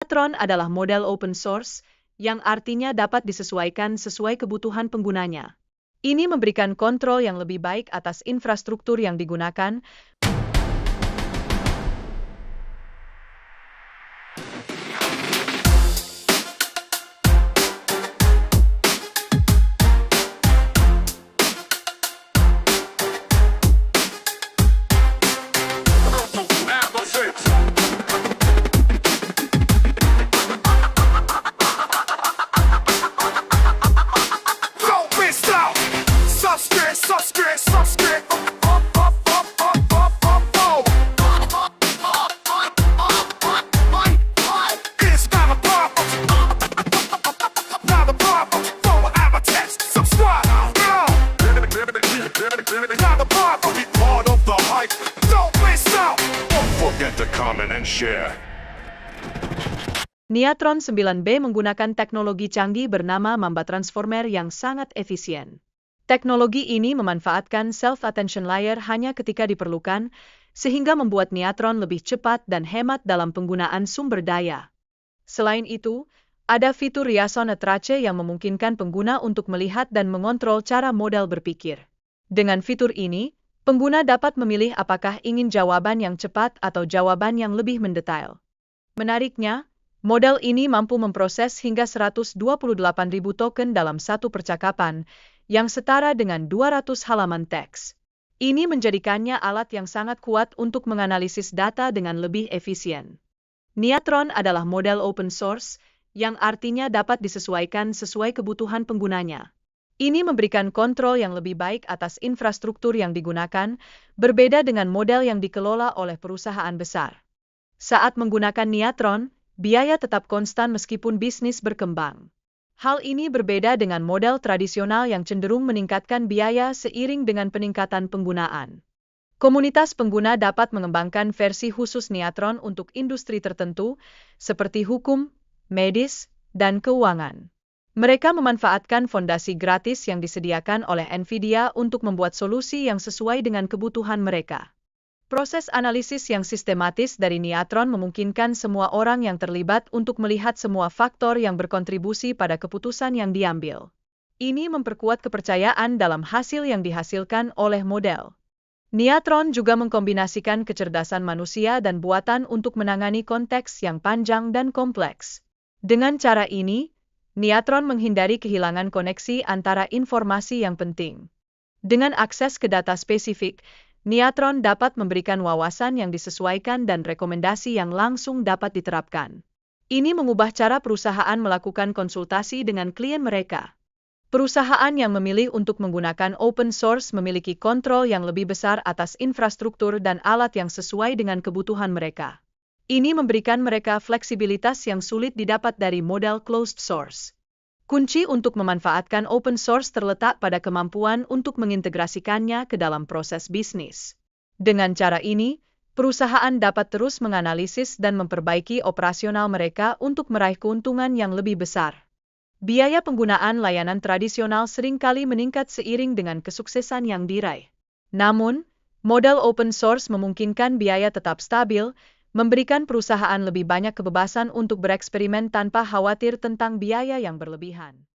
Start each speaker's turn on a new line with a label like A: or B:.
A: Neatron adalah model open source, yang artinya dapat disesuaikan sesuai kebutuhan penggunanya. Ini memberikan kontrol yang lebih baik atas infrastruktur yang digunakan, Neatron 9B menggunakan teknologi canggih bernama Mamba Transformer yang sangat efisien. Teknologi ini memanfaatkan self-attention layer hanya ketika diperlukan, sehingga membuat Neatron lebih cepat dan hemat dalam penggunaan sumber daya. Selain itu, ada fitur Reason Trace yang memungkinkan pengguna untuk melihat dan mengontrol cara model berpikir. Dengan fitur ini, pengguna dapat memilih apakah ingin jawaban yang cepat atau jawaban yang lebih mendetail. Menariknya, model ini mampu memproses hingga 128.000 token dalam satu percakapan, yang setara dengan 200 halaman teks. Ini menjadikannya alat yang sangat kuat untuk menganalisis data dengan lebih efisien. Neatron adalah model open source, yang artinya dapat disesuaikan sesuai kebutuhan penggunanya. Ini memberikan kontrol yang lebih baik atas infrastruktur yang digunakan, berbeda dengan model yang dikelola oleh perusahaan besar. Saat menggunakan Neatron, biaya tetap konstan meskipun bisnis berkembang. Hal ini berbeda dengan model tradisional yang cenderung meningkatkan biaya seiring dengan peningkatan penggunaan. Komunitas pengguna dapat mengembangkan versi khusus Neatron untuk industri tertentu, seperti hukum, medis, dan keuangan. Mereka memanfaatkan fondasi gratis yang disediakan oleh NVIDIA untuk membuat solusi yang sesuai dengan kebutuhan mereka. Proses analisis yang sistematis dari Neatron memungkinkan semua orang yang terlibat untuk melihat semua faktor yang berkontribusi pada keputusan yang diambil. Ini memperkuat kepercayaan dalam hasil yang dihasilkan oleh model. Neatron juga mengkombinasikan kecerdasan manusia dan buatan untuk menangani konteks yang panjang dan kompleks. Dengan cara ini, Neatron menghindari kehilangan koneksi antara informasi yang penting. Dengan akses ke data spesifik, Neatron dapat memberikan wawasan yang disesuaikan dan rekomendasi yang langsung dapat diterapkan. Ini mengubah cara perusahaan melakukan konsultasi dengan klien mereka. Perusahaan yang memilih untuk menggunakan open source memiliki kontrol yang lebih besar atas infrastruktur dan alat yang sesuai dengan kebutuhan mereka. Ini memberikan mereka fleksibilitas yang sulit didapat dari model closed source. Kunci untuk memanfaatkan open source terletak pada kemampuan untuk mengintegrasikannya ke dalam proses bisnis. Dengan cara ini, perusahaan dapat terus menganalisis dan memperbaiki operasional mereka untuk meraih keuntungan yang lebih besar. Biaya penggunaan layanan tradisional seringkali meningkat seiring dengan kesuksesan yang diraih. Namun, model open source memungkinkan biaya tetap stabil, memberikan perusahaan lebih banyak kebebasan untuk bereksperimen tanpa khawatir tentang biaya yang berlebihan.